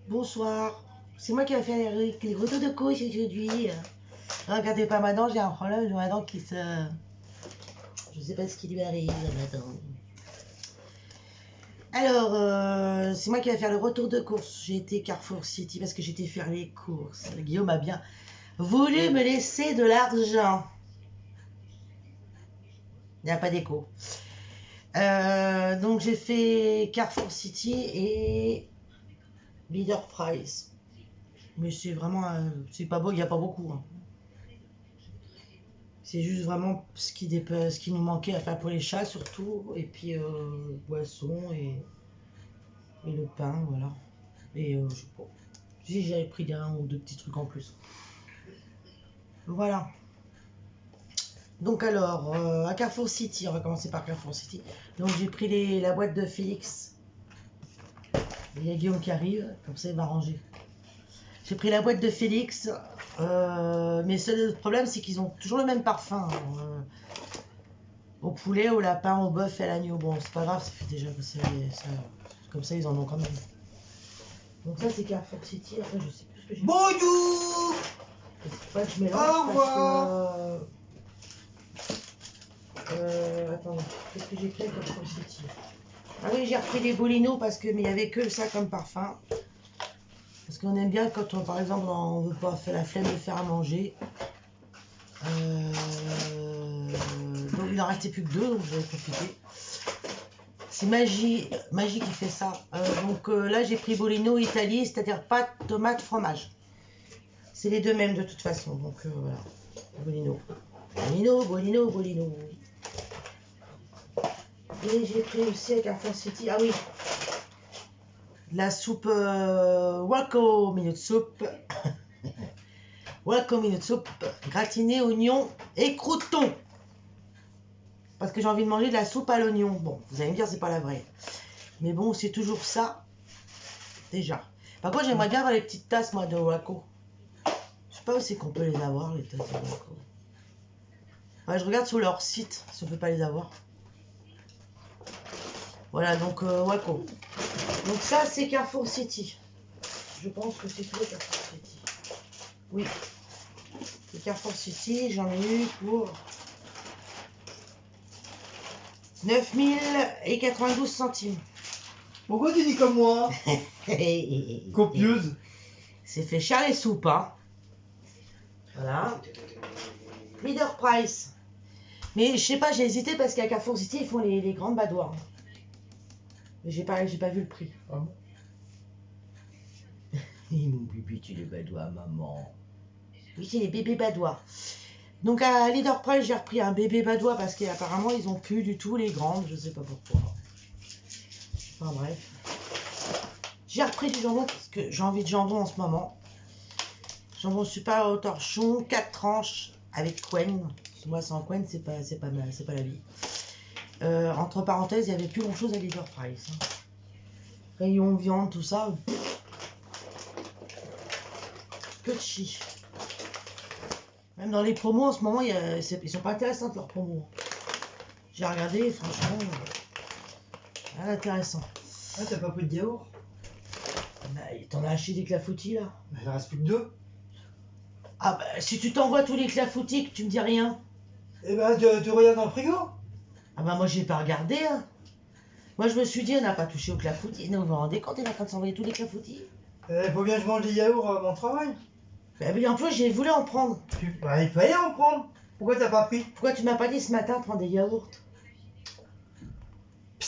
Bonsoir. C'est moi qui vais faire les retours de couches aujourd'hui. Regardez pas ma dent, j'ai un problème, j'ai ma dent qui se... Je sais pas ce qui lui arrive à ma dent. Alors, c'est moi qui vais faire le retour de course. J'ai été Carrefour City parce que j'étais faire les courses. Guillaume a bien voulu me laisser de l'argent. Il n'y a pas d'écho. Donc j'ai fait Carrefour City et Leader Price. Mais c'est vraiment... c'est pas beau, il n'y a pas beaucoup. Hein. C'est juste vraiment ce qui nous manquait à faire pour les chats surtout. Et puis boisson et le pain, voilà. Et je sais pas. Si j'avais pris un ou deux petits trucs en plus. Voilà. Donc alors, à Carrefour City, on va commencer par Carrefour City. Donc j'ai pris la boîte de Félix. Il y a Guillaume qui arrive, comme ça il va ranger. J'ai pris la boîte de Félix, mais le problème c'est qu'ils ont toujours le même parfum. Au poulet, au lapin, au bœuf et à l'agneau. Bon, c'est pas grave, ça fait déjà comme ça ils en ont quand même. Donc ça c'est Carrefour City, après je sais plus ce que j'ai. Bonjour. C'est pas que je mélange Au revoir. attends, qu'est-ce que j'ai fait à Carrefour City? Ah oui, j'ai repris des bolinos parce que mais il y avait que ça comme parfum. Parce qu'on aime bien quand par exemple on veut pas faire la flemme de faire à manger. Donc il en restait plus que deux, donc j'avais profité. C'est Magie qui fait ça. Donc là j'ai pris Bolino Italie, c'est-à-dire pâte, tomate, fromage. C'est les deux mêmes de toute façon. Donc voilà. Bolino. Bolino. Et j'ai pris aussi à Carrefour City. Ah oui. La soupe Waco minute soupe. Waco minute soupe. Gratiné, oignon et croûtons. Parce que j'ai envie de manger de la soupe à l'oignon. Bon, vous allez me dire, c'est pas la vraie. Mais bon, c'est toujours ça. Déjà. Par contre, j'aimerais bien avoir les petites tasses, moi, de Waco. Je sais pas où c'est qu'on peut les avoir, les tasses de Waco. Ouais, je regarde sur leur site, si on peut pas les avoir. Voilà, donc Waco. Donc ça, c'est Carrefour City. Je pense que c'est tout Carrefour City. Oui. C'est Carrefour City, j'en ai eu pour 9092 centimes. Pourquoi tu dis comme moi? Copieuse. C'est fait cher les soupes, hein. Voilà. Leader Price. Mais je sais pas, j'ai hésité parce qu'à Carrefour City, ils font les grandes badoires. Mais j'ai pas vu le prix. Ah bon? Mon bébé, tu les badois, maman. Oui, c'est les bébés badois. Donc à Leader Price, j'ai repris un bébé badois parce qu'apparemment, ils ont plus du tout les grandes. Je sais pas pourquoi. Enfin bref. J'ai repris du jambon parce que j'ai envie de jambon en ce moment. Jambon super au torchon, 4 tranches avec quen. Moi, sans quen, c'est pas la vie. Entre parenthèses, il n'y avait plus grand chose à Leader Price. Hein. Rayon viande, tout ça. Que de chi. Même dans les promos en ce moment, ils sont pas intéressantes leurs promos. J'ai regardé, franchement, rien d'intéressant. Ah, t'as pas pris de yaourt? Bah, t'en as acheté des clafoutis là? Bah, il en reste plus que 2. Ah bah, si tu t'envoies tous les clafoutis, que tu me dis rien. Eh ben, tu regardes dans le frigo? Ah bah, moi, j'ai pas regardé, hein. Moi, je me suis dit, on n'a pas touché aux clafoutis. Non, vous vous rendez compte, il est en train de s'envoyer tous les clafoutis. Faut bien que je mange des yaourts à mon travail. Bah oui, en plus, j'ai voulu en prendre. Bah, il fallait en prendre. Pourquoi t'as pas pris? Pourquoi tu m'as pas dit ce matin de prendre des yaourts? Je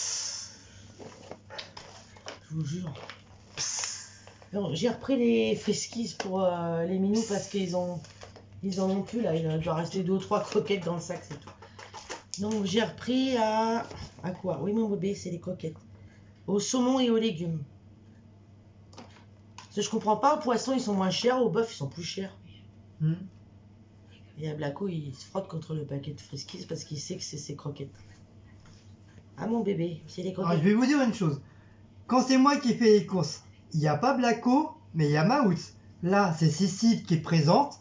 vous jure. J'ai repris les friskies pour les minous parce qu'ils en ont plus là. Il doit rester 2 ou 3 croquettes dans le sac, c'est tout. Donc j'ai repris à quoi? Oui, mon bébé, c'est les croquettes. Au saumon et aux légumes. Parce que je comprends pas, aux poissons ils sont moins chers, aux bœufs ils sont plus chers. Et à Blaco il se frotte contre le paquet de friskies parce qu'il sait que c'est ses croquettes. Ah mon bébé, c'est les croquettes. Alors, je vais vous dire une chose. Quand c'est moi qui fais les courses, il n'y a pas Blaco, mais il y a Maout. Là, c'est Cécile qui est présente.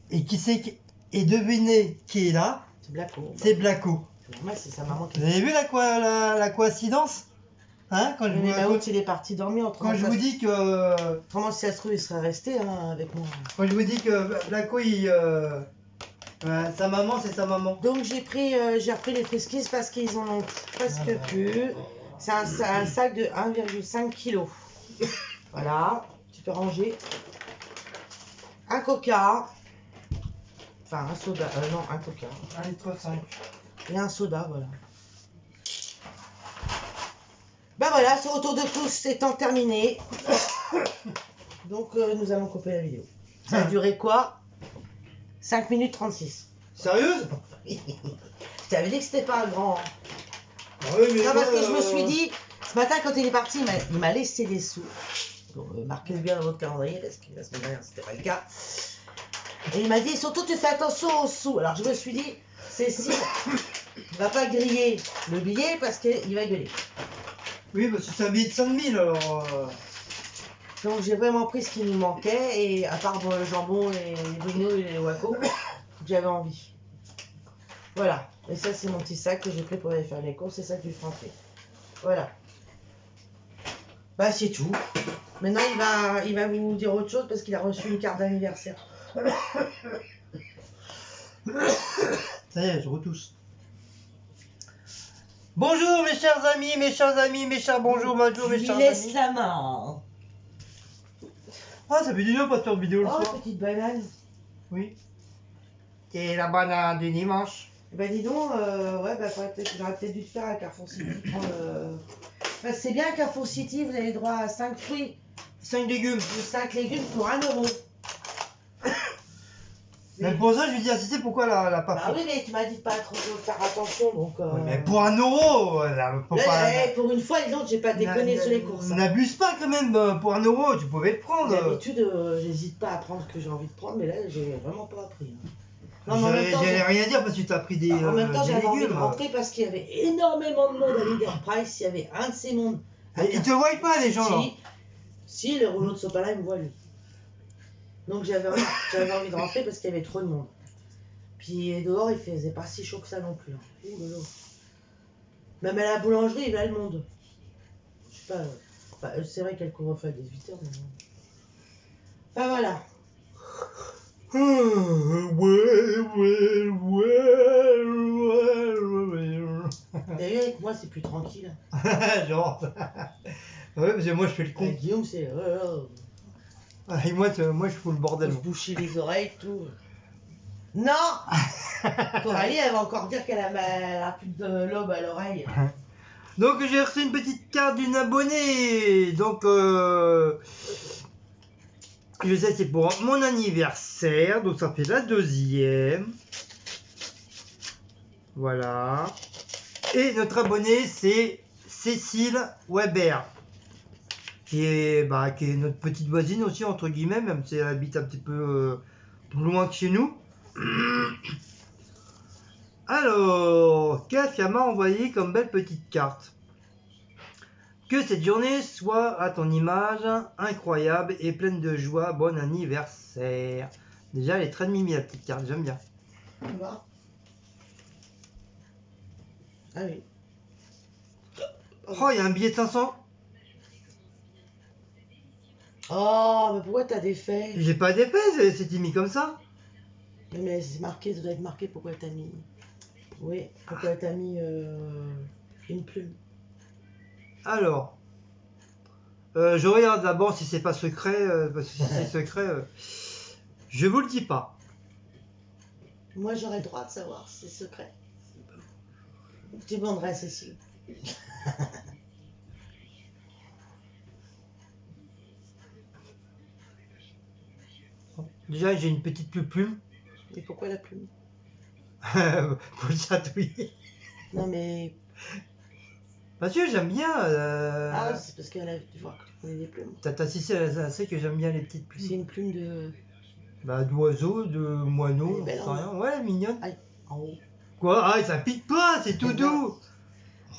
Et qui sait et devinez qui est là? C'est Blaco. C'est Blaco. Moi, c'est sa maman qui... Vous avez vu la coïncidence? Hein, quand Mais Maout, il est parti dormir. quand je vous dis que Autrement, si ça se trouve, il serait resté hein, avec moi. quand je vous dis que Blacko, sa maman, c'est sa maman. Donc j'ai repris les Friskies parce qu'ils en ont presque plus. C'est un sac de 1,5 kg. Voilà, tu peux ranger. Un coca. Enfin un soda. Non, un coca. 1,5 litre. Et un soda, voilà. Ben voilà, ce retour de course étant terminé. Donc nous allons couper la vidéo. Ça a duré quoi? 5 minutes 36. Sérieuse? Je t'avais dit que c'était pas un grand. Oui, mais Non, parce que je me suis dit, ce matin quand il est parti, il m'a laissé des sous. Donc, marquez bien dans votre calendrier, parce que la semaine dernière c'était pas le cas. Et il m'a dit, surtout tu fais attention aux sous. Alors je me suis dit, Cécile ne va pas griller le billet parce qu'il va gueuler. Oui, parce que c'est un billet de 5000 alors. Donc j'ai vraiment pris ce qui nous manquait, et à part le jambon, les brunos et les wacos, j'avais envie. Voilà, et ça c'est mon petit sac que j'ai pris pour aller faire les courses, c'est ça du français. Voilà. Bah c'est tout. Maintenant il va vous dire autre chose parce qu'il a reçu une carte d'anniversaire. Ça y est, je retouche. Bonjour mes chers amis, mes chers amis, mes chers bonjour, bonjour mes Je chers lui laisse amis. la main. Ah, ça fait du bien pas de faire vidéo le Oh, soir. petite banane. Oui. Et la banane du dimanche. Bah dis donc, ouais, bah j'aurais peut-être dû te faire à Carrefour City. Bah, c'est bien Carrefour City, vous avez droit à 5 fruits, 5 légumes. 5 légumes pour 1 euro. Même pour ça, je lui dis assister pourquoi la pas Bah fait. oui, mais tu m'as dit de pas trop faire attention, donc... Ouais, mais pour 1 euro, faut Là, pas. pour une fois, les autres, j'ai pas déconné sur les courses. Hein. N'abuse pas quand même, pour 1 euro, tu pouvais le prendre. D'habitude, j'hésite pas à prendre ce que j'ai envie de prendre, mais là, j'ai vraiment pas appris. Hein. Non, mais en même temps, J'allais rien dire parce que tu as pris des, en même temps, des j'avais envie de légumes. rentrer parce qu'il y avait énormément de monde à Leader Price. Il y avait un de ces mondes. Mais ils te voient pas les gens là. Si, le rouleau de sopalin, il me voit lui. Donc j'avais envie de rentrer parce qu'il y avait trop de monde. Puis dehors, il faisait pas si chaud que ça non plus. Hein. Ouh là là. Même à la boulangerie, il y avait le monde. Je sais pas. Bah, c'est vrai qu'elle couvre-feu à 18h. Mais... Enfin voilà. D'ailleurs, avec moi, c'est plus tranquille. Genre. Ouais, parce que moi je fais le con. Avec Guillaume, c'est. Et moi je fous le bordel. Se boucher les oreilles, tout. Non. Coralie, elle va encore dire qu'elle a plus de lobe à l'oreille. Donc j'ai reçu une petite carte d'une abonnée. Donc je sais c'est pour mon anniversaire. Donc ça fait la deuxième. Voilà. Et notre abonnée c'est Cécile Weber. Qui est notre petite voisine aussi entre guillemets. Même si elle habite un petit peu plus loin que chez nous. Alors, qu'est-ce qu'elle m'a envoyé comme belle petite carte? Que cette journée soit à ton image incroyable et pleine de joie. Bon anniversaire. Déjà, elle est très mimi la petite carte, j'aime bien. Tu vois? Ah oui. Oh, il y a un billet de 500. Oh, mais pourquoi t'as des faits? J'ai pas d'épée, c'était mis comme ça. Mais c'est marqué, ça doit être marqué pourquoi t'as mis. Oui, pourquoi t'as mis une plume. Alors, je regarde d'abord si c'est pas secret, parce que si c'est secret, je vous le dis pas. Moi, j'aurais le droit de savoir si c'est secret. Tu demanderais à Cécile. Déjà, j'ai une petite plume. Et pourquoi la plume? Pour le chatouiller. Non, mais. Parce que j'aime bien. Ah, c'est parce qu'elle a dû voir que tu prenais des plumes. Tata Cissé, elle sait que j'aime bien les petites C'est plumes. une plume de. Bah, d'oiseaux, de moineaux, Elle est belle, j'en sais hein. rien. Ouais, elle est mignonne. Aïe, en haut. Quoi? Ah, ça pique pas, c'est tout Elle est doux.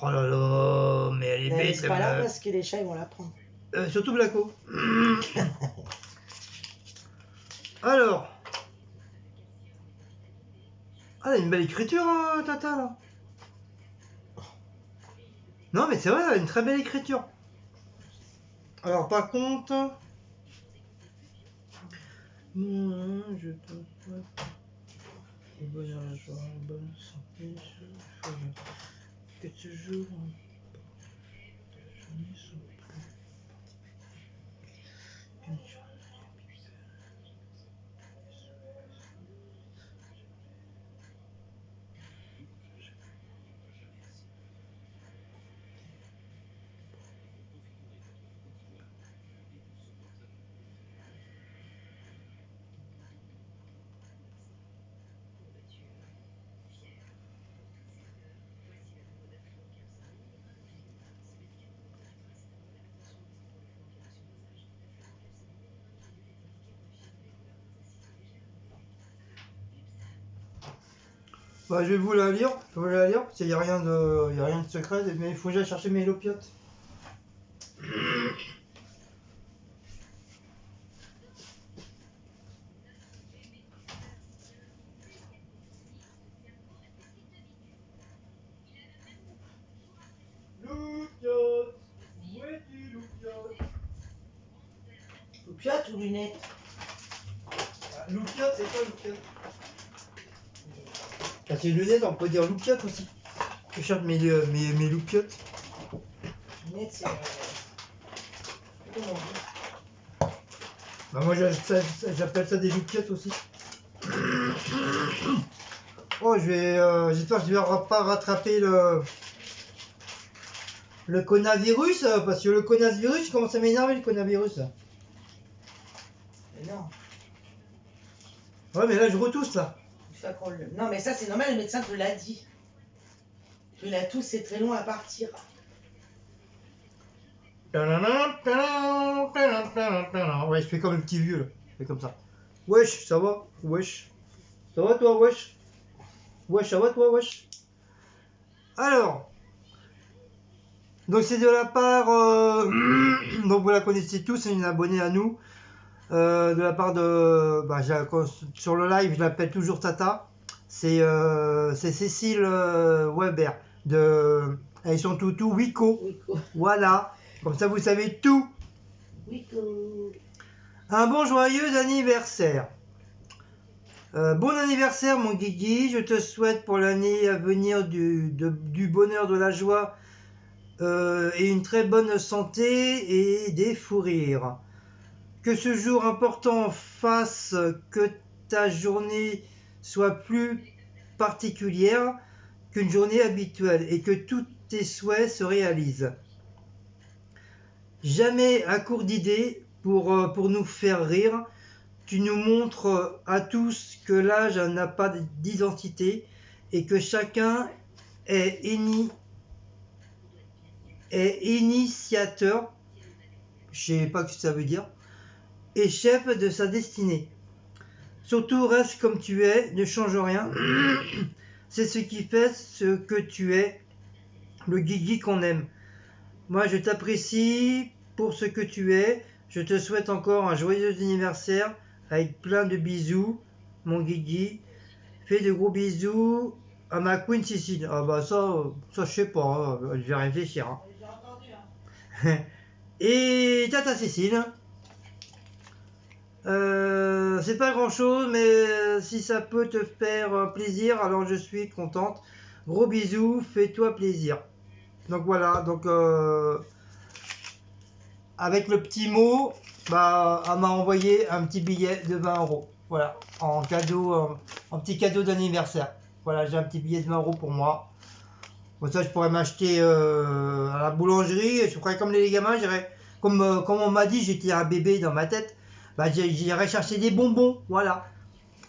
Oh là là, mais elle est Mais bête. c'est pas là parce que les chats, ils vont la prendre. Surtout Blacko. Alors. Ah, elle a une belle écriture, hein, Tata, là. Non, mais c'est vrai, elle a une très belle écriture. Alors, par contre... Je te souhaite le bonheur, la joie, la bonne santé, que ce jour, journée soit plus qu'une journée. Bah, je vais vous la lire, je vais vous la lire, parce qu'il n'y a rien de secret, mais il faut que j'aille chercher mes lopiotes. Loupiote, où es-tu, Loupiote? Loupiote ou lunettes? Loupiote, c'est quoi Loupiote? Ah, c'est une lunette, on peut dire Loupiote aussi. Je cherche mes Loupiotes. Lunettes, c'est. Comment on dit? Bah, moi j'appelle ça des Loupiotes aussi. Oh, j'espère que je vais pas rattraper le coronavirus, parce que le coronavirus commence à m'énerver, le coronavirus. Mais non. Ouais, mais là je retousse là. Non, mais ça, c'est normal, le médecin te l'a dit. Que la tousse, c'est très long à partir. Ouais, je fais comme le petit vieux là. Je fais comme ça. Wesh, ça va? Wesh. Ça va toi, wesh? Wesh, ça va toi, wesh? Alors. Donc c'est de la part, donc vous la connaissez tous, c'est une abonnée à nous, de la part de, sur le live je l'appelle toujours Tata, c'est Cécile Weber, et son toutou Wiko, voilà, comme ça vous savez tout. Wiko. Un bon joyeux anniversaire. Bon anniversaire mon Guigui, je te souhaite pour l'année à venir du bonheur, de la joie, et une très bonne santé et des fous rires. Que ce jour important fasse que ta journée soit plus particulière qu'une journée habituelle et que tous tes souhaits se réalisent. Jamais à court d'idées pour nous faire rire. Tu nous montres à tous que l'âge n'a pas d'identité et que chacun est initiateur, je sais pas ce que ça veut dire, et chef de sa destinée. Surtout reste comme tu es, ne change rien. C'est ce qui fait ce que tu es, le Guigui qu'on aime. Moi je t'apprécie pour ce que tu es. Je te souhaite encore un joyeux anniversaire avec plein de bisous, mon Guigui. Fais de gros bisous à ma Queen Cécile. Ah bah ça je sais pas, hein. Je vais réfléchir. Hein. Et Tata Cécile, c'est pas grand chose, mais si ça peut te faire plaisir, alors je suis contente. Gros bisous, fais-toi plaisir. Donc voilà, donc avec le petit mot, bah, elle m'a envoyé un petit billet de 20 €. Voilà, en cadeau, en petit cadeau d'anniversaire. Voilà, j'ai un petit billet de 20 € pour moi. Bon, ça, je pourrais m'acheter à la boulangerie. Je ferais comme les gamins, j'irais, comme on m'a dit, j'étais un bébé dans ma tête. Bah, j'irais chercher des bonbons. Voilà.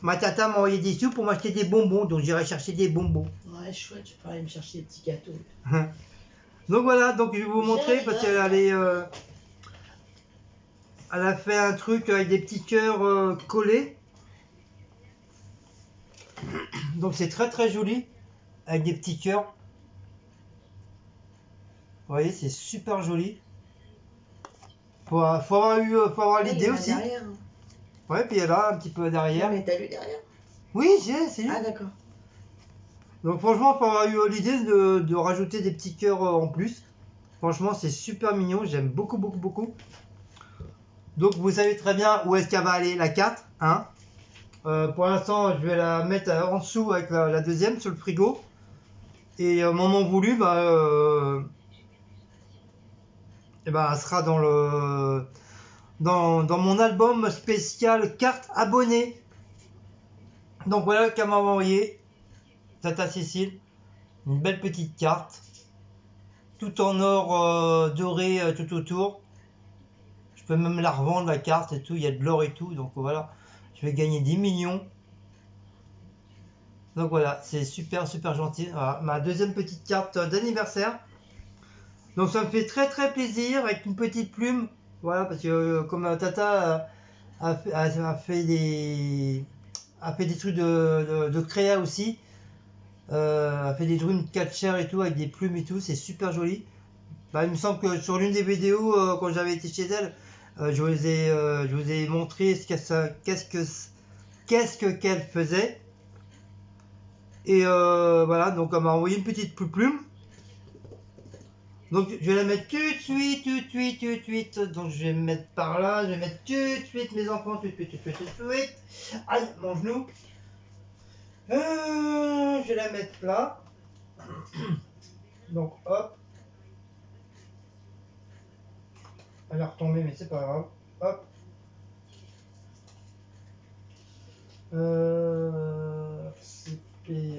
Ma tata m'a envoyé des sous pour m'acheter des bonbons, donc j'irai chercher des bonbons. Ouais, chouette, tu pourrais aller me chercher des petits gâteaux. Donc voilà, donc je vais vous montrer parce qu'elle allait, elle a fait un truc avec des petits cœurs collés. Donc c'est très très joli avec des petits cœurs. Vous voyez, c'est super joli. Faut avoir l'idée aussi. Derrière, hein. Ouais, puis elle a un petit peu derrière. Non, mais t'as lu derrière? Oui, c'est lui. Ah, d'accord. Donc franchement, faut avoir eu l'idée de rajouter des petits cœurs en plus. Franchement, c'est super mignon. J'aime beaucoup, beaucoup, beaucoup. Donc, vous savez très bien où est-ce qu'elle va aller, la 4. Hein. Pour l'instant, je vais la mettre en dessous avec la deuxième sur le frigo. Et au moment voulu, elle sera dans mon album spécial carte abonnée. Donc voilà qu'elle m'a envoyé, Tata Cécile, une belle petite carte, tout en or doré tout autour. Je peux même la revendre la carte et tout, il y a de l'or et tout, donc voilà, je vais gagner 10 millions. Donc voilà, c'est super super gentil. Voilà, ma deuxième petite carte d'anniversaire. Donc ça me fait très très plaisir avec une petite plume. Voilà, parce que comme Tata a fait des trucs de créa aussi. A fait des Dreamcatcher et tout avec des plumes et tout, c'est super joli. Il me semble que sur l'une des vidéos quand j'avais été chez elle, je vous ai montré qu'est-ce qu'elle faisait. Et voilà, donc elle m'a envoyé une petite plume. Donc je vais la mettre tout de suite, tout de suite, tout de suite. Donc je vais me mettre par là, je vais mettre tout de suite mes enfants, tout de suite, tout de suite, tout de suite. Aïe, mon genou. Je vais la mettre là. Donc hop. Elle est retombée, mais c'est pas grave. Hop.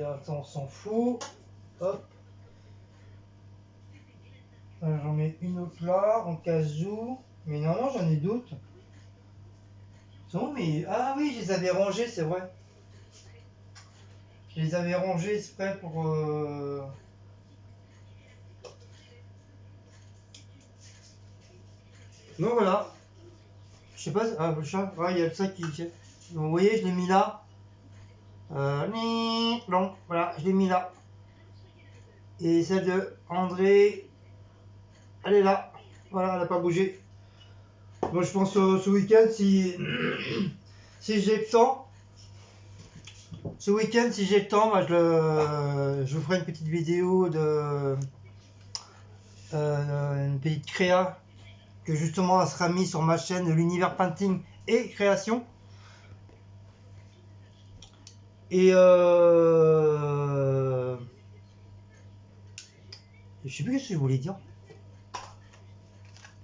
Attends, on s'en fout. Hop. J'en mets une autre là, en cas où. Mais non, j'en ai d'autres. Mais... Ah oui, je les avais rangés, c'est vrai. Je les avais rangés exprès pour... Donc voilà. Je sais pas... Ah, le chat. Ouais, il y a le sac qui... Donc vous voyez, je l'ai mis là. Donc voilà, je l'ai mis là. Et celle de André... Elle est là. Voilà, elle n'a pas bougé. Donc je pense ce week-end, si j'ai le temps, je vous ferai une petite vidéo une petite créa que justement elle sera mise sur ma chaîne de l'univers painting et création. Et je sais plus ce que je voulais dire.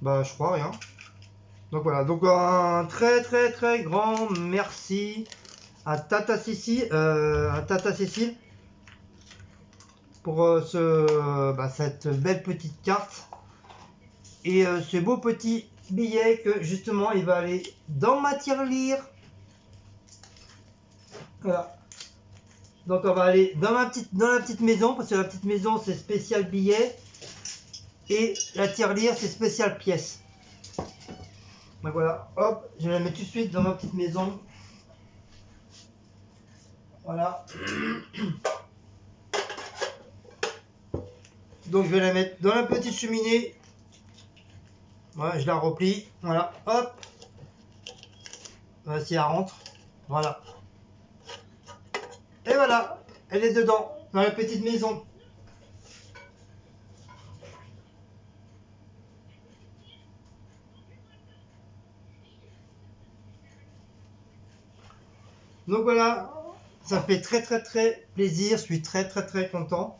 Je crois rien. Donc voilà, donc un très très très grand merci à Tata Cécile, pour cette belle petite carte et ce beau petit billet que justement il va aller dans ma tirelire. Voilà. Donc on va aller dans la petite maison, parce que la petite maison c'est spécial billet et la tirelire c'est spécial pièce. Donc voilà, hop, je vais la mettre tout de suite dans ma petite maison. Voilà. Donc je vais la mettre dans la petite cheminée. Voilà, je la replie. Voilà, hop. Voilà, si elle rentre. Voilà. Et voilà, elle est dedans, dans la petite maison. Donc voilà, ça fait très très très plaisir, je suis très très très content.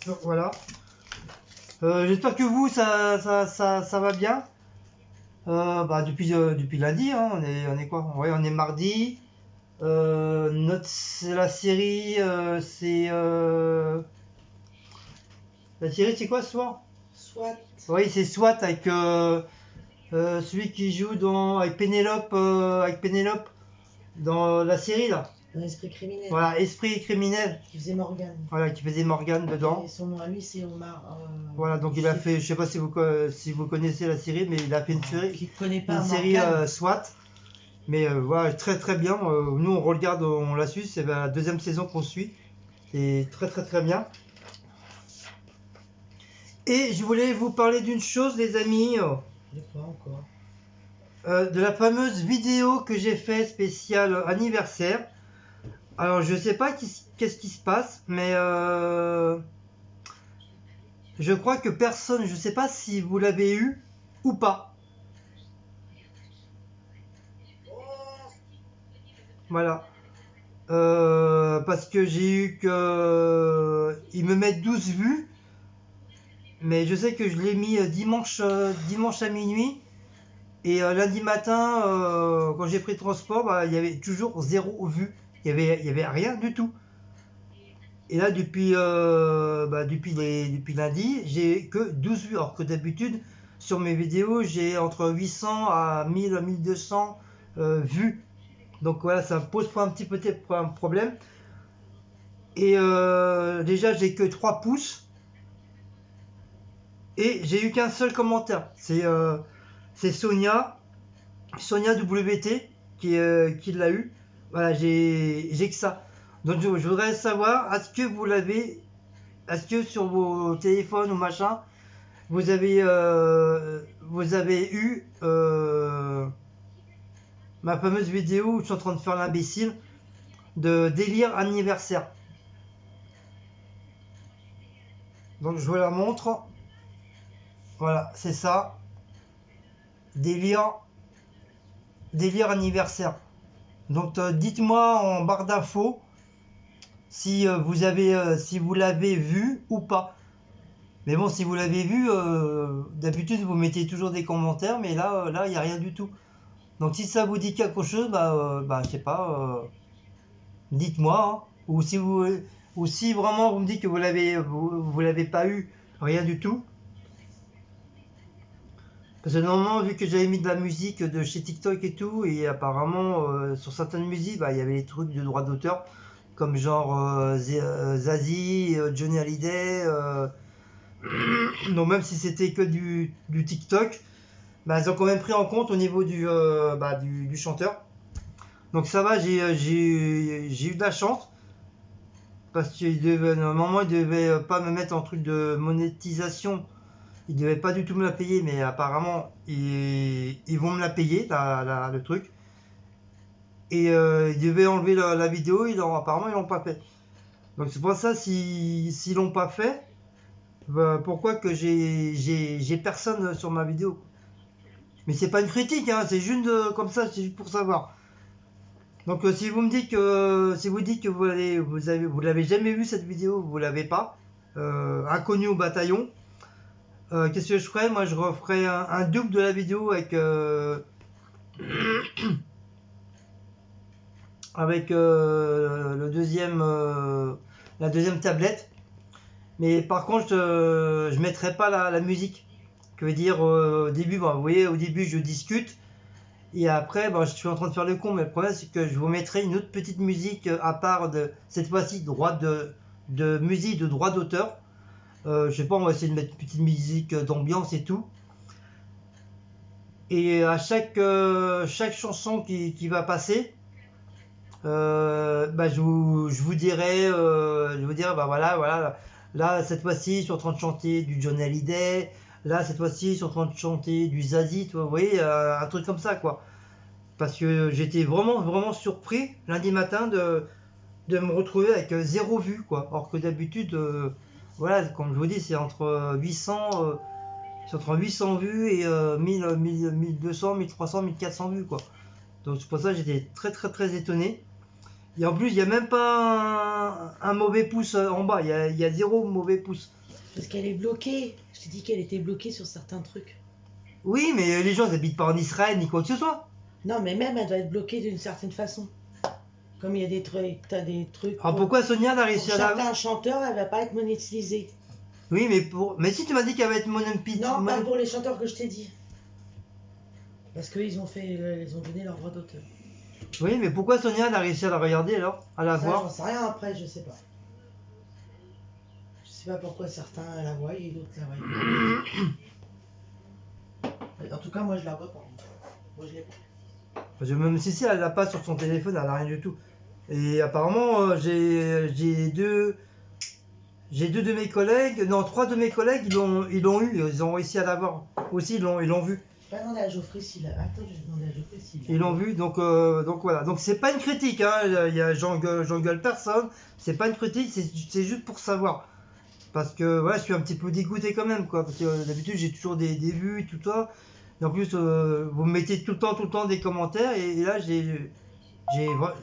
Donc voilà. J'espère que vous, ça va bien. Depuis lundi, hein, on est quoi? Ouais, on est mardi. La série, la série, c'est quoi ce soir? SWAT. Oui, c'est SWAT avec celui qui joue avec Pénélope, dans la série là. Dans Esprit criminel. Voilà, Esprit criminel. Qui faisait Morgane. Voilà, qui faisait Morgane dedans. Et son nom à lui, c'est Omar. Voilà, donc il a fait, je sais pas si vous connaissez la série, mais il a fait une série, Qui connaît pas une série Morgane. SWAT. Mais voilà, très très bien. Nous on regarde, on la suit, c'est la deuxième saison qu'on suit. Et très très très bien. Et je voulais vous parler d'une chose, les amis. De quoi encore? De la fameuse vidéo que j'ai fait spéciale anniversaire. Alors je sais pas qu'est-ce qui se passe, mais Je crois que personne, je sais pas si vous l'avez eu ou pas. Voilà. Parce que j'ai eu que... Ils me mettent 12 vues. Mais je sais que je l'ai mis dimanche à minuit. Et lundi matin, quand j'ai pris le transport, bah, il y avait toujours 0 vue. Il y avait rien du tout. Et là, depuis lundi, j'ai que 12 vues. Alors que d'habitude, sur mes vidéos, j'ai entre 800 à 1000, 1200 vues. Donc voilà, ça pose un petit peu un problème. Et déjà, j'ai que 3 pouces. Et j'ai eu qu'un seul commentaire. C'est Sonia WT qui l'a eu. Voilà, j'ai que ça. Donc je voudrais savoir, est-ce que sur vos téléphones ou machin, vous avez eu ma fameuse vidéo où je suis en train de faire l'imbécile de délire anniversaire. Donc je vous la montre. Voilà, c'est ça. Délire anniversaire. Donc dites-moi en barre d'infos si vous l'avez vu ou pas. Mais bon, si vous l'avez vu, d'habitude vous mettez toujours des commentaires, mais là il n'y a rien du tout. Donc si ça vous dit quelque chose, je sais pas, dites-moi, hein. Ou si vraiment vous me dites que vous l'avez pas eu, rien du tout. Parce que normalement, vu que j'avais mis de la musique de chez TikTok et tout, et apparemment sur certaines musiques, il y avait des trucs de droit d'auteur, comme genre Zazie, Johnny Hallyday. Donc même si c'était que du TikTok, ils ont quand même pris en compte au niveau du chanteur. Donc ça va, j'ai eu de la chance. Parce que normalement, ils devaient pas me mettre en truc de monétisation. Ils devaient pas du tout me la payer, mais apparemment, ils vont me la payer, le truc. Et ils devaient enlever la vidéo, apparemment, ils l'ont pas fait. Donc c'est pour ça, s'ils l'ont pas fait, pourquoi que j'ai personne sur ma vidéo. Mais c'est pas une critique, hein, c'est juste comme ça, c'est juste pour savoir. Donc si vous dites que vous l'avez jamais vu cette vidéo, vous l'avez pas, inconnu au bataillon, qu'est-ce que je ferais? Moi je referais un double de la vidéo avec le deuxième la deuxième tablette. Mais par contre je mettrais pas la musique. Que veut dire au début, vous voyez, au début je discute. Et après, je suis en train de faire le con, mais le problème c'est que je vous mettrai une autre petite musique à part cette fois-ci de musique de droit d'auteur. Je sais pas, on va essayer de mettre une petite musique d'ambiance et tout. Et à chaque chanson qui va passer, je vous dirai, voilà, là cette fois-ci je suis en train de chanter du Johnny Hallyday. Là, cette fois-ci, ils sont en train de chanter du Zazie, vous voyez, un truc comme ça, quoi. Parce que j'étais vraiment, vraiment surpris lundi matin de me retrouver avec 0 vue, quoi. Alors que d'habitude, voilà, comme je vous dis, c'est entre 800 vues et 1200, 1300, 1400 vues, quoi. Donc c'est pour ça que j'étais très, très, très étonné. Et en plus, il n'y a même pas un mauvais pouce en bas, il y a 0 mauvais pouce. Parce qu'elle est bloquée. Je t'ai dit qu'elle était bloquée sur certains trucs. Oui, mais les gens n'habitent pas en Israël ni quoi que ce soit. Non, mais même elle doit être bloquée d'une certaine façon. Comme il y a des trucs, t'as des trucs. Alors pourquoi Sonia n'a réussi à la... certains chanteurs, elle va pas être monétisée. Oui, mais si tu m'as dit qu'elle va être monétisée. Non, pas pour les chanteurs que je t'ai dit. Parce qu'ils ont donné leur droit d'auteur. Oui, mais pourquoi Sonia n'a réussi à la regarder alors, à la voir? J'en sais rien après, je sais pas. Je sais pas pourquoi certains la voient et d'autres la voient. En tout cas, moi je la vois pas. Moi je l'ai pas. Parce que même si elle l'a pas sur son téléphone, elle a rien du tout. Et apparemment, j'ai deux de mes collègues, non 3 de mes collègues, ils l'ont eu, ils ont réussi à l'avoir aussi, ils l'ont vu. Je vais demander à Geoffrey s'il a. Attends, je vais demander à Geoffrey s'il a. Ils l'ont vu, donc voilà. Donc c'est pas une critique, hein. J'engueule personne. C'est pas une critique, c'est juste pour savoir. Parce que voilà, je suis un petit peu dégoûté quand même, quoi. Parce que d'habitude, j'ai toujours des vues et tout ça. Et en plus, vous me mettez tout le temps des commentaires. Et là, j'ai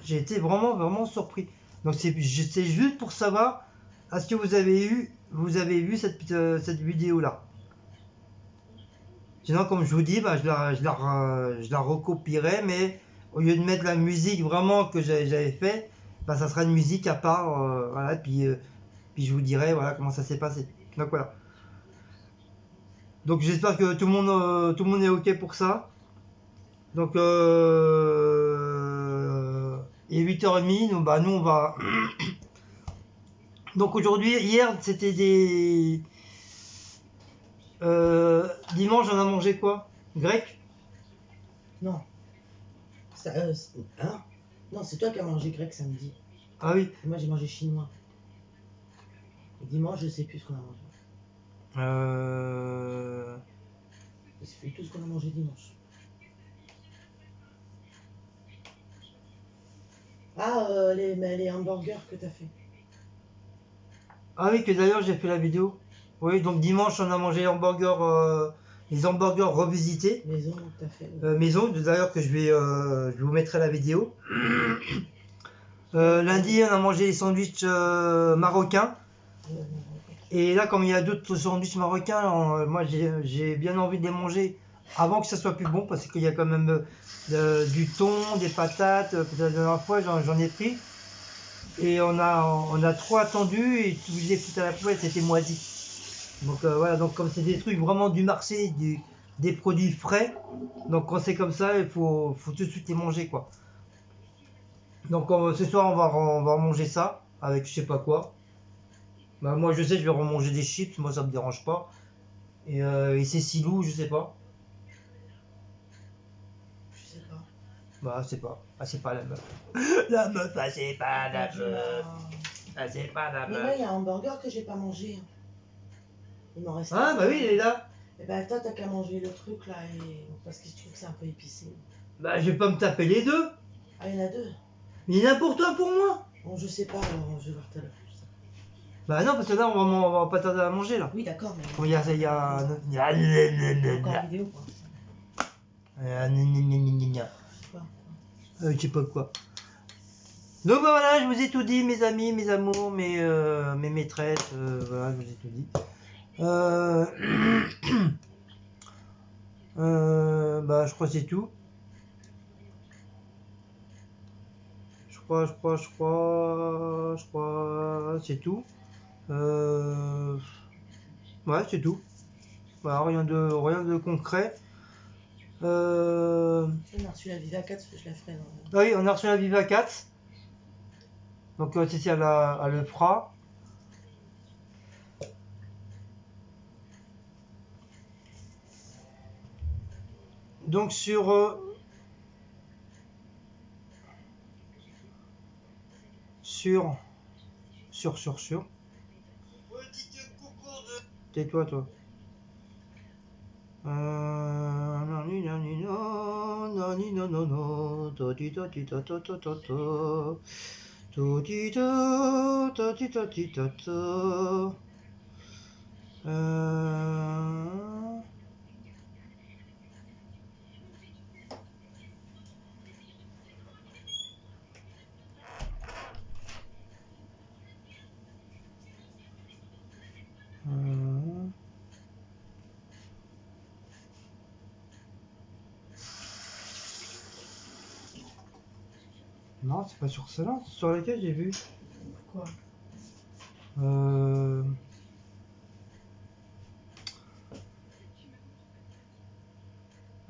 été vraiment surpris. Donc, c'est juste pour savoir, est-ce que vous avez vu cette vidéo-là? Sinon, comme je vous dis, bah, je la recopierai, mais au lieu de mettre la musique vraiment que j'avais fait, bah, ça sera une musique à part. Voilà, puis je vous dirai voilà, comment ça s'est passé. Donc voilà. Donc j'espère que tout le monde est OK pour ça. Donc, et 8h30, bah, nous on va. Donc aujourd'hui, hier, c'était des. Dimanche, on a mangé quoi? Grec? Non. Ça, hein? Non, c'est toi qui as mangé grec samedi. Ah oui. Et moi, j'ai mangé chinois. Et dimanche, je sais plus ce qu'on a mangé. Je sais plus tout ce qu'on a mangé dimanche. Ah, les hamburgers que t'as fait. Ah oui, que d'ailleurs j'ai fait la vidéo. Oui, donc dimanche, on a mangé les hamburgers revisités. Maison que t'as fait. Maison, d'ailleurs que je vous mettrai la vidéo. Lundi, on a mangé les sandwichs marocains. Et là, comme il y a d'autres sandwichs marocains, moi j'ai bien envie de les manger avant que ça soit plus bon, parce qu'il y a quand même du thon, des patates. La dernière fois, j'en ai pris. Et on a trop attendu, et tout je l'ai foutu à la poubelle, c'était moisi. Donc voilà, donc comme c'est des trucs vraiment du marché, des produits frais, donc quand c'est comme ça, il faut tout de suite les manger, quoi. Donc ce soir, on va manger ça, avec je sais pas quoi. Bah, moi je sais, je vais remanger des chips, moi ça me dérange pas. Et c'est Silou, je sais pas. Je sais pas. Bah c'est pas. Ah c'est pas la meuf. La meuf, ah c'est pas la meuf. Ah c'est pas la Mais meuf. moi, il y a un hamburger que j'ai pas mangé. Il m'en reste Ah un. bah oui, il est là. Et bah toi, t'as qu'à manger le truc là, parce que je trouve que c'est un peu épicé. Bah je vais pas me taper les deux. Ah, il y en a deux. Mais il y en a pour toi, pour moi. Bon, je sais pas, alors je vais voir tout à l'heure. Bah non, parce que là on va pas tarder à manger là. Oui, d'accord, mais. Bon, il y a Encore en vidéo, quoi. Je sais pas quoi. Donc bah, voilà, je vous ai tout dit, mes amis, mes amours, mes maîtresses, voilà, je vous ai tout dit. Bah je crois que c'est tout. Je crois, c'est tout. Ouais, c'est tout. Voilà, rien de concret. On a reçu la Viva 4, je la ferai dans. Ah oui, on a reçu la Viva 4. Donc Cécile elle le fera. Donc sur tais-toi toi. Nani nani no, nani no no no, toti toti toto toto to, toti to, toti toti toto. Non, c'est pas sur celle-là, c'est sur laquelle j'ai vu. Pourquoi? Ah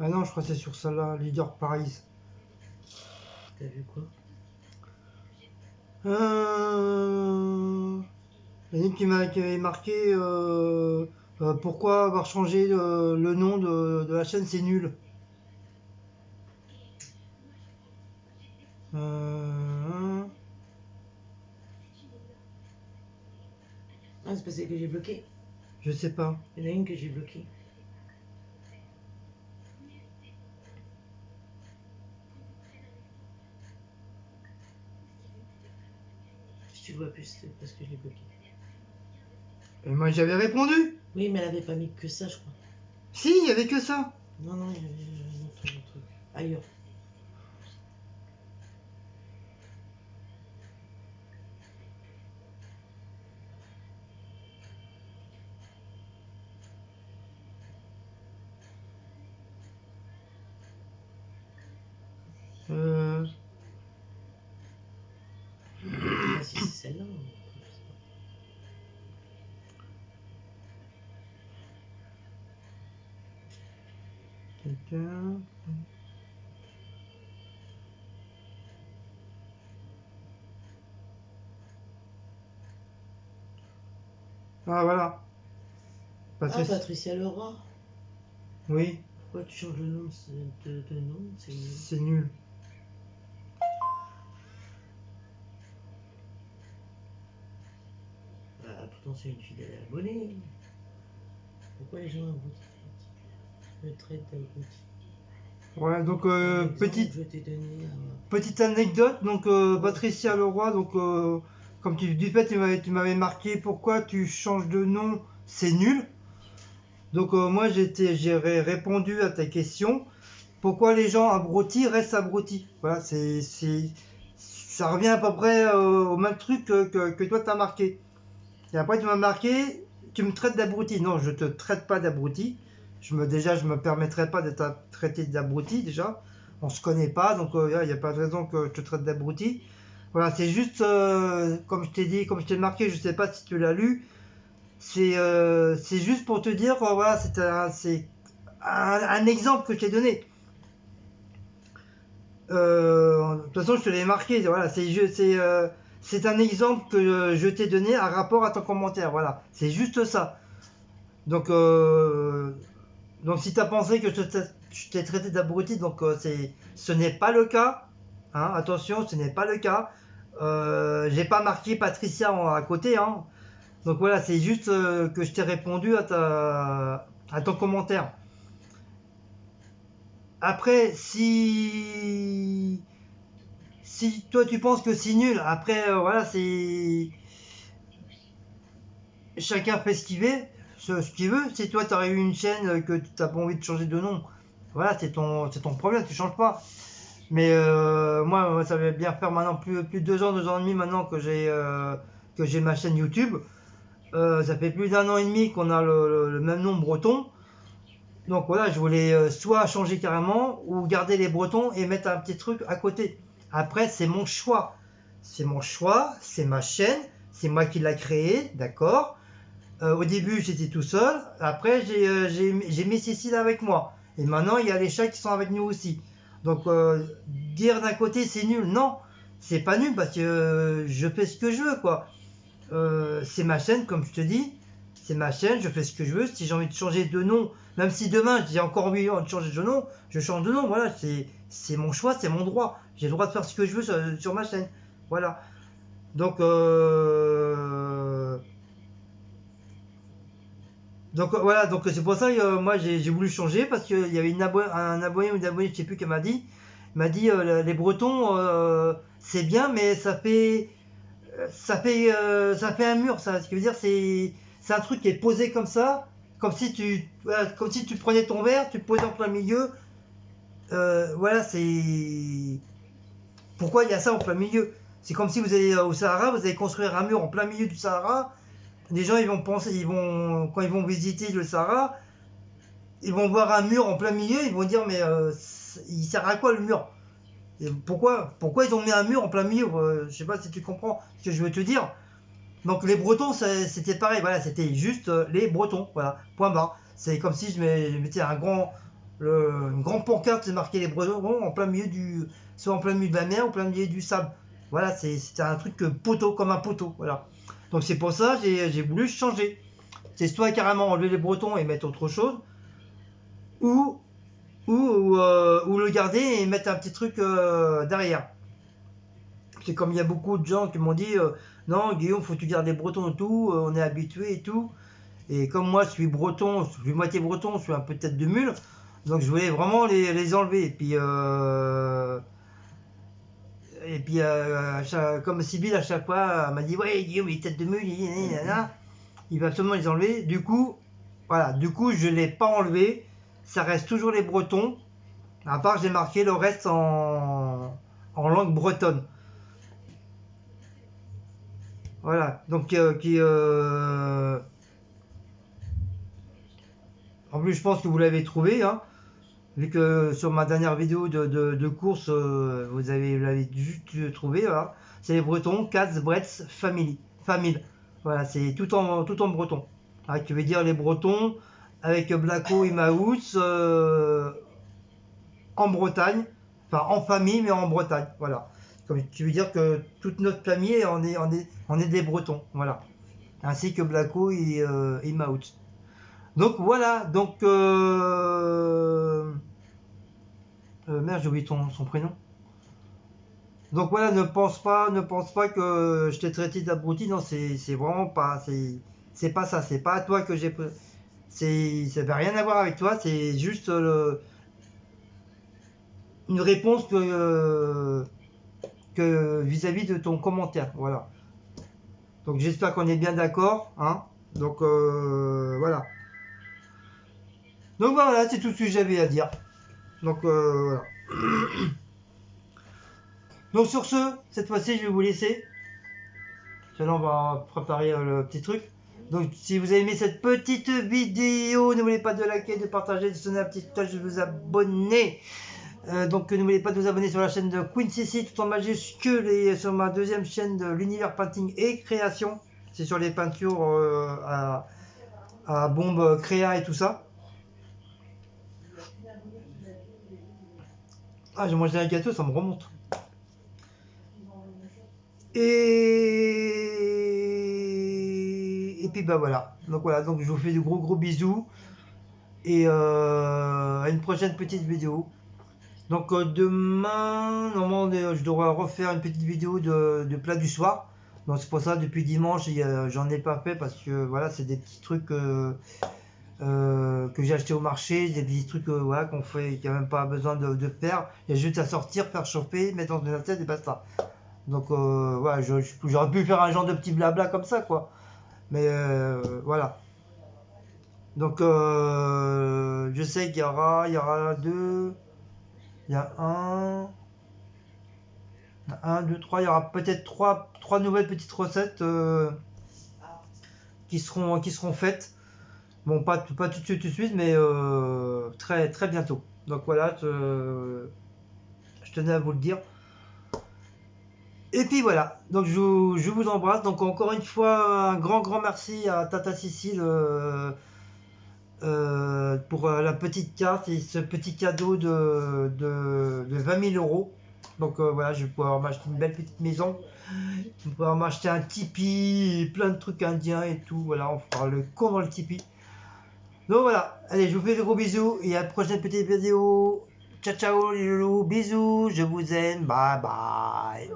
non, je crois que c'est sur celle-là, Leader Paris. T'as vu quoi? Il y a une qui m'avait marqué pourquoi avoir changé le nom de la chaîne, c'est nul. Ah, c'est parce que j'ai bloqué. Je sais pas. Il y en a une que j'ai bloquée. Si tu le vois plus, c'est parce que je l'ai bloqué. Et moi j'avais répondu. Oui, mais elle avait pas mis que ça, je crois. Si, il y avait que ça. Non, non, il y avait un autre truc. Ailleurs. Euh... Je sais pas si c'est celle-là. Quelqu'un. Ah voilà. Ah, Patrice. Patricia Leroy. Oui, Pourquoi tu changes le nom de nom? C'est nul. c'est nul. Ah, pourtant, c'est une fidèle abonnée. Pourquoi les gens me traitent d'abruti? Ouais, donc Par exemple, petite je t'ai donné petite anecdote. Donc Patricia Leroy. Donc comme du fait tu m'avais marqué pourquoi tu changes de nom, c'est nul. Donc moi j'ai répondu à ta question. Pourquoi les gens abrutis restent abrutis? Voilà, ça revient à peu près au même truc que toi t'as marqué. Et après tu m'as marqué, tu me traites d'abruti. Non, je te traite pas d'abruti. Déjà, je me permettrais pas d'être traité d'abruti déjà. On se connaît pas, donc il n'y a pas de raison que je te traite d'abruti. Voilà, c'est juste comme je t'ai dit, comme je t'ai marqué, je sais pas si tu l'as lu. C'est juste pour te dire, voilà, c'est un exemple que je t'ai donné. De toute façon, je te l'ai marqué. Voilà, c'est un exemple que je t'ai donné à rapport à ton commentaire. Voilà, c'est juste ça. Donc, si tu as pensé que je t'ai traité d'abruti, donc ce n'est pas le cas. Hein, attention, ce n'est pas le cas. J'ai pas marqué Patricia à côté. Hein. Donc voilà, c'est juste que je t'ai répondu à ton commentaire. Après, si toi tu penses que c'est nul, après voilà, c'est chacun fait ce qu'il veut. Si toi tu as eu une chaîne que tu n'as pas envie de changer de nom, voilà, c'est ton problème, tu changes pas. Mais moi, ça va bien faire maintenant plus de 2 ans et demi maintenant que j'ai ma chaîne YouTube. Ça fait plus d'1 an et demi qu'on a le même nom breton. Donc voilà, je voulais soit changer carrément ou garder les bretons et mettre un petit truc à côté. Après, c'est mon choix. C'est mon choix, c'est ma chaîne, c'est moi qui l'a créée, d'accord. Au début, j'étais tout seul. Après, j'ai mis Cécile avec moi. Et maintenant, il y a les chats qui sont avec nous aussi. Donc, dire d'un côté c'est nul, non, c'est pas nul parce que je fais ce que je veux, quoi. C'est ma chaîne, comme je te dis. C'est ma chaîne, je fais ce que je veux. Si j'ai envie de changer de nom, même si demain j'ai encore envie de changer de nom, je change de nom. Voilà, c'est mon choix, c'est mon droit. J'ai le droit de faire ce que je veux sur ma chaîne. Voilà. Donc, voilà, donc c'est pour ça que moi j'ai voulu changer parce qu'il y avait un abonné ou une abonnée, je sais plus, qui m'a dit les Bretons c'est bien, mais ça fait un mur, ça. Ce qui veut dire c'est un truc qui est posé comme ça, comme si tu prenais ton verre, tu le posais en plein milieu. Voilà, c'est pourquoi il y a ça en plein milieu. C'est comme si vous allez au Sahara, vous allez construire un mur en plein milieu du Sahara. Les gens ils vont penser, quand ils vont visiter le Sahara, ils vont voir un mur en plein milieu, ils vont dire mais il sert à quoi le mur? Et pourquoi ils ont mis un mur en plein milieu? Je sais pas si tu comprends ce que je veux te dire. Donc les Bretons c'était pareil, voilà, c'était juste les Bretons, voilà, point barre. C'est comme si je mettais une grande pancarte, c'est marqué les Bretons en plein milieu soit en plein milieu de la mer ou en plein milieu du sable. Voilà, c'était un truc poteau, comme un poteau, voilà. Donc c'est pour ça j'ai voulu changer. C'est soit carrément enlever les Bretons et mettre autre chose, ou le garder et mettre un petit truc derrière. C'est comme il y a beaucoup de gens qui m'ont dit non Guillaume, faut que tu gardes les Bretons et tout, on est habitué et tout. Et comme moi je suis breton, je suis moitié breton, je suis un peu tête de mule, donc je voulais vraiment les enlever. Et puis comme Sybille à chaque fois m'a dit ouais Guillaume il est tête de mule, il va absolument les enlever. Du coup, voilà, du coup, je ne l'ai pas enlevé. Ça reste toujours les Bretons. À part, j'ai marqué le reste en langue bretonne. Voilà, donc en plus, je pense que vous l'avez trouvé, hein, vu que sur ma dernière vidéo de course, vous l'avez juste trouvé. Voilà. C'est les Bretons, Cats, Bretts, Famille. Voilà, c'est tout en breton. Ah, qui veut dire les Bretons avec Blacko et Maous en Bretagne, enfin en famille, mais en Bretagne. Voilà. Comme tu veux dire que toute notre famille, on est des Bretons. Voilà. Ainsi que Blacko et Maous. Donc voilà, donc merde, j'ai oublié son prénom. Donc voilà, ne pense pas que je t'ai traité d'abruti, non, c'est vraiment pas, c'est pas ça, c'est pas à toi que j'ai, ça n'a rien à voir avec toi, c'est juste une réponse que vis-à-vis de ton commentaire, voilà. Donc j'espère qu'on est bien d'accord, hein. Donc voilà. Donc voilà, c'est tout ce que j'avais à dire. Donc voilà. Donc sur ce, cette fois-ci, je vais vous laisser. Maintenant, on va préparer le petit truc. Donc si vous avez aimé cette petite vidéo, n'oubliez pas de liker, de partager, de sonner la petite cloche, de vous abonner. Donc n'oubliez pas de vous abonner sur la chaîne de Queen CC tout en majuscule et sur ma deuxième chaîne de l'univers painting et création. C'est sur les peintures à bombe créa et tout ça. Ah, j'ai mangé un gâteau, ça me remonte. Et puis bah voilà. Donc voilà, donc je vous fais de gros bisous. Et à une prochaine petite vidéo. Donc demain, normalement, je devrais refaire une petite vidéo de plat du soir. Donc c'est pour ça, depuis dimanche, j'en ai pas fait parce que voilà, c'est des petits trucs que j'ai acheté au marché, des petits trucs voilà, qu'on fait, qu'il n'y a même pas besoin de faire. Il y a juste à sortir, faire chauffer, mettre dans une assiette et basta. Donc voilà, j'aurais pu faire un genre de petit blabla comme ça, quoi. Mais voilà. Donc je sais qu'il y aura deux. Il y a un, deux, trois. Il y aura peut-être trois nouvelles petites recettes qui seront faites. Bon, pas tout de suite, mais très très bientôt. Donc voilà, je tenais à vous le dire. Et puis voilà, donc je vous embrasse. Donc encore une fois, un grand merci à Tata Cécile pour la petite carte et ce petit cadeau de 20 000 euros. Donc voilà, je vais pouvoir m'acheter une belle petite maison. Je vais pouvoir m'acheter un Tipeee, et plein de trucs indiens et tout. Voilà, on fera le con dans le Tipeee. Donc voilà, allez, je vous fais de gros bisous et à la prochaine petite vidéo. Ciao ciao les loulous, bisous, je vous aime, bye bye.